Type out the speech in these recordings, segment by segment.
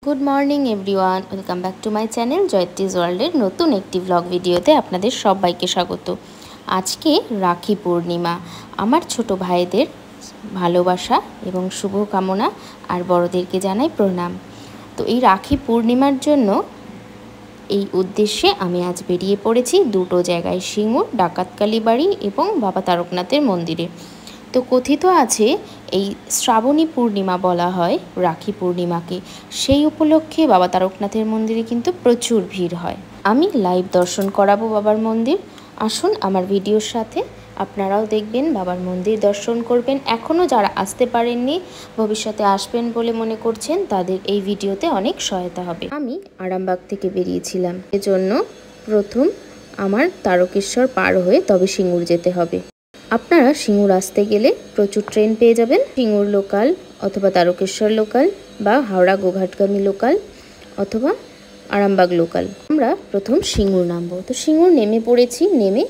Good morning everyone, welcome back to my channel জয়ত্রীজ ওয়ার্ল্ডের নতুন একটি ব্লগ ভিডিওতে আপনাদের সবাইকে স্বাগত। আজকে রাখি পূর্ণিমা। আমার ছোট ভাইদের ভালোবাসা এবং শুভকামনা আর বড়দেরকে জানাই প্রণাম। তো এই রাখি পূর্ণিমার জন্য এই উদ্দেশ্যে আমি আজ বেরিয়ে পড়েছি দুটো জায়গায়, সিঙ্গুর ডাকাতকালী বাড়ি এবং বাবা তারকনাথের মন্দিরে। তো কথিত আছে এই শ্রাবণী পূর্ণিমা বলা হয় রাখি পূর্ণিমাকে, সেই উপলক্ষে বাবা তারকনাথের মন্দিরে কিন্তু প্রচুর ভিড় হয়। আমি লাইভ দর্শন করাবো বাবার মন্দির, আসুন আমার ভিডিওর সাথে আপনারাও দেখবেন, বাবার মন্দির দর্শন করবেন। এখনও যারা আসতে পারেননি, ভবিষ্যতে আসবেন বলে মনে করছেন, তাদের এই ভিডিওতে অনেক সহায়তা হবে। আমি আরামবাগ থেকে বেরিয়েছিলাম, এজন্য প্রথম আমার তারকেশ্বর পার হয়ে তবে সিঙ্গুর যেতে হবে। আপনারা সিঙ্গুর আসতে গেলে প্রচুর ট্রেন পেয়ে যাবেন, সিঙ্গুর লোকাল অথবা তারকেশ্বর লোকাল বা হাওড়া গোঘাটগামী লোকাল অথবা আরামবাগ লোকাল। আমরা প্রথম সিঙ্গুর নামবো। তো সিঙ্গুর নেমে পড়েছি, নেমে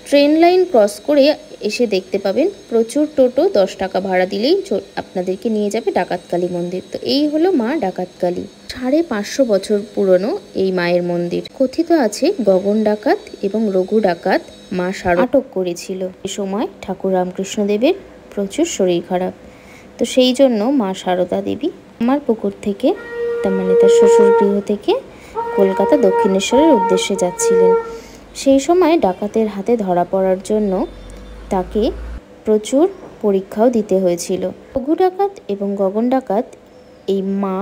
ট্রেন লাইন ক্রস করে এসে দেখতে পাবেন প্রচুর টোটো, 10 টাকা ভাড়া দিলেই আপনাদেরকে নিয়ে যাবে ডাকাতকালী মন্দির। তো এই হলো মা ডাকাতকালী, 550 বছর পুরনো এই মায়ের মন্দির। কথিত আছে গগন ডাকাত এবং রঘু ডাকাত মা শারদা আটক করেছিল। এ সময় ঠাকুর রামকৃষ্ণদেবের প্রচুর শরীর খারাপ, তো সেই জন্য মা শারদা দেবী আমার পুকুর থেকে, তার মানে তার শ্বশুর গৃহ থেকে কলকাতা দক্ষিণেশ্বরের উদ্দেশ্যে যাচ্ছিলেন। সেই সময় ডাকাতের হাতে ধরা পড়ার জন্য তাকে প্রচুর পরীক্ষাও দিতে হয়েছিল। রঘু ডাকাত এবং গগন ডাকাত এই মা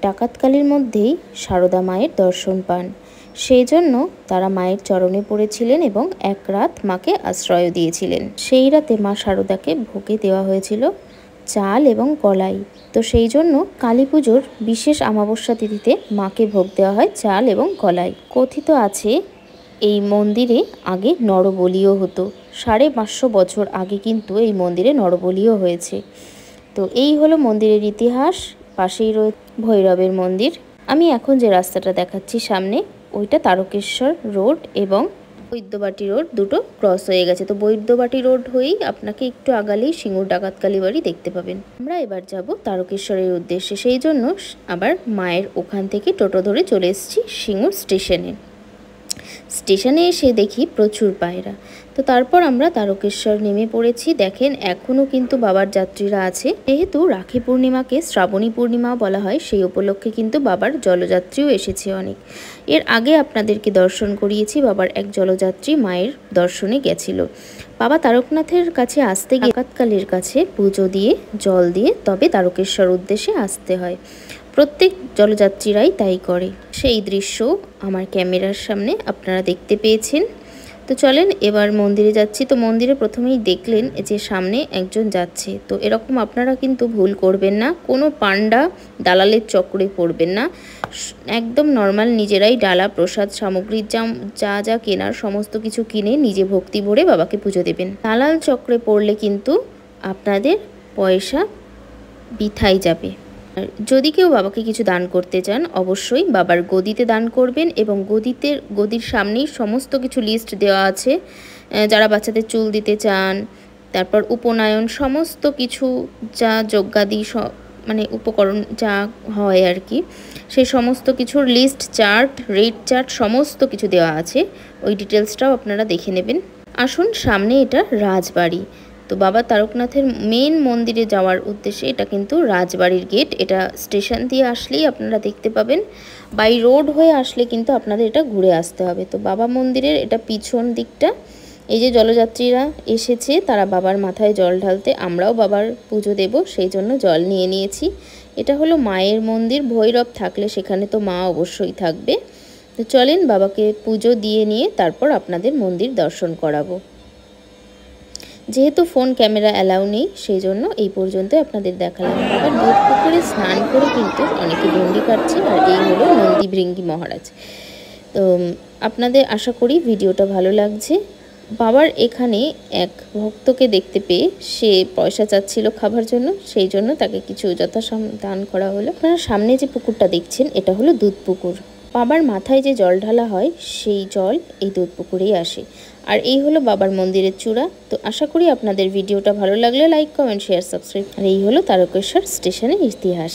ডাকাতকালীর মধ্যেই শারদা মায়ের দর্শন পান, সেই জন্য তারা মায়ের চরণে পড়েছিলেন এবং এক রাত মাকে আশ্রয় দিয়েছিলেন। সেই রাতে মা শারদাকে ভোগে দেওয়া হয়েছিল চাল এবং কলাই। তো সেই জন্য কালী পুজোর বিশেষ অমাবস্যা তিথিতে মাকে ভোগ দেওয়া হয় চাল এবং কলাই। কথিত আছে এই মন্দিরে আগে নরবলিও হতো, 550 বছর আগে কিন্তু এই মন্দিরে নরবলিও হয়েছে। তো এই হলো মন্দিরের ইতিহাস। পাশেই রয়েছে ভৈরবের মন্দির। আমি এখন যে রাস্তাটা দেখাচ্ছি সামনে, ওইটা তারকেশ্বর রোড এবং বৈদ্যবাটি রোড দুটো ক্রস হয়ে গেছে। তো বৈদ্যবাটি রোড হয়েই আপনাকে একটু আগালেই সিঙ্গুর ডাকাতকালী বাড়ি দেখতে পাবেন। আমরা এবার যাব তারকেশ্বরের উদ্দেশ্যে, সেই জন্য আবার মায়ের ওখান থেকে টোটো ধরে চলে এসেছি সিঙ্গুর স্টেশনে। স্টেশনে এসে দেখি প্রচুর পায়রা। তো তারপর আমরা তারকেশ্বর নেমে পড়েছি। দেখেন এখনও কিন্তু বাবার যাত্রীরা আছে। যেহেতু রাখি পূর্ণিমাকে শ্রাবণী পূর্ণিমা বলা হয়, সেই উপলক্ষে কিন্তু বাবার জলযাত্রীও এসেছে অনেক। এর আগে আপনাদেরকে দর্শন করিয়েছি, বাবার এক জলযাত্রী মায়ের দর্শনে গেছিল। বাবা তারকনাথের কাছে আসতে গিয়ে ডাকাতকালীর কাছে পুজো দিয়ে জল দিয়ে তবে তারকেশ্বর উদ্দেশ্যে আসতে হয়। প্রত্যেক জলযাত্রীরাই তাই করে, সেই দৃশ্য আমার ক্যামেরার সামনে আপনারা দেখতে পেয়েছেন। তো চলেন এবার মন্দিরে যাচ্ছি। তো মন্দিরে প্রথমেই দেখলেন যে সামনে একজন যাচ্ছে। তো এরকম আপনারা কিন্তু ভুল করবেন না, কোনো পান্ডা দালালের চক্রে পড়বেন না। একদম নর্মাল নিজেরাই ডালা প্রসাদ সামগ্রী যা যা কেনার সমস্ত কিছু কিনে নিজে ভক্তি ভরে বাবাকে পুজো দেবেন। দালাল চক্রে পড়লে কিন্তু আপনাদের পয়সা বৃথাই যাবে। যদি কেউ বাবাকে কিছু দান করতে চান, অবশ্যই বাবার গদিতে দান করবেন এবং গদির সামনেই সমস্ত কিছু লিস্ট দেওয়া আছে। যারা বাচ্চাদের চুল দিতে চান, তারপর উপনয়ন, সমস্ত কিছু যা যজ্ঞাদি মানে উপকরণ যা হয় আর কি, সেই সমস্ত কিছুর লিস্ট, চার্ট, রেট চার্ট সমস্ত কিছু দেওয়া আছে। ওই ডিটেলসটাও আপনারা দেখে নেবেন। আসুন, সামনে এটা রাজবাড়ি। তো বাবা তারকনাথের মেন মন্দিরে যাওয়ার উদ্দেশ্যে এটা কিন্তু রাজবাড়ির গেট। এটা স্টেশন দিয়ে আসলেই আপনারা দেখতে পাবেন, বাই রোড হয়ে আসলে কিন্তু আপনাদের এটা ঘুরে আসতে হবে। তো বাবা মন্দিরের এটা পিছন দিকটা। এই যে জলযাত্রীরা এসেছে, তারা বাবার মাথায় জল ঢালতে, আমরাও বাবার পুজো দেব সেই জন্য জল নিয়ে নিয়েছি। এটা হলো মায়ের মন্দির, ভৈরব থাকলে সেখানে তো মা অবশ্যই থাকবে। তো চলেন বাবাকে পুজো দিয়ে নিয়ে তারপর আপনাদের মন্দির দর্শন করাবো। যেহেতু ফোন ক্যামেরা অ্যালাউ নেই, সেই জন্য এই পর্যন্ত আপনাদের দেখালাম। আবার দুধ পুকুরে স্নান করে কিন্তু অনেকে ডন্ডি কাটছে, আর এই হলো নন্দী ভৃঙ্গি মহারাজ। তো আপনাদের আশা করি ভিডিওটা ভালো লাগছে। বাবার এখানে এক ভক্তকে দেখতে পেয়ে সে পয়সা চাচ্ছিল খাবার জন্য, সেই জন্য তাকে কিছু দান করা হলো। আপনারা সামনে যে পুকুরটা দেখছেন, এটা হলো দুধ পুকুর। বাবার মাথায় যে জল ঢালা হয় সেই জল এই দুধ পুকুরেই আসে। আর এই হলো বাবার মন্দিরের চূড়া। তো আশা করি আপনাদের ভিডিওটা ভালো লাগলে লাইক, কমেন্ট, শেয়ার, সাবস্ক্রাইব। আর এই হলো তারকেশ্বর স্টেশনের ইতিহাস।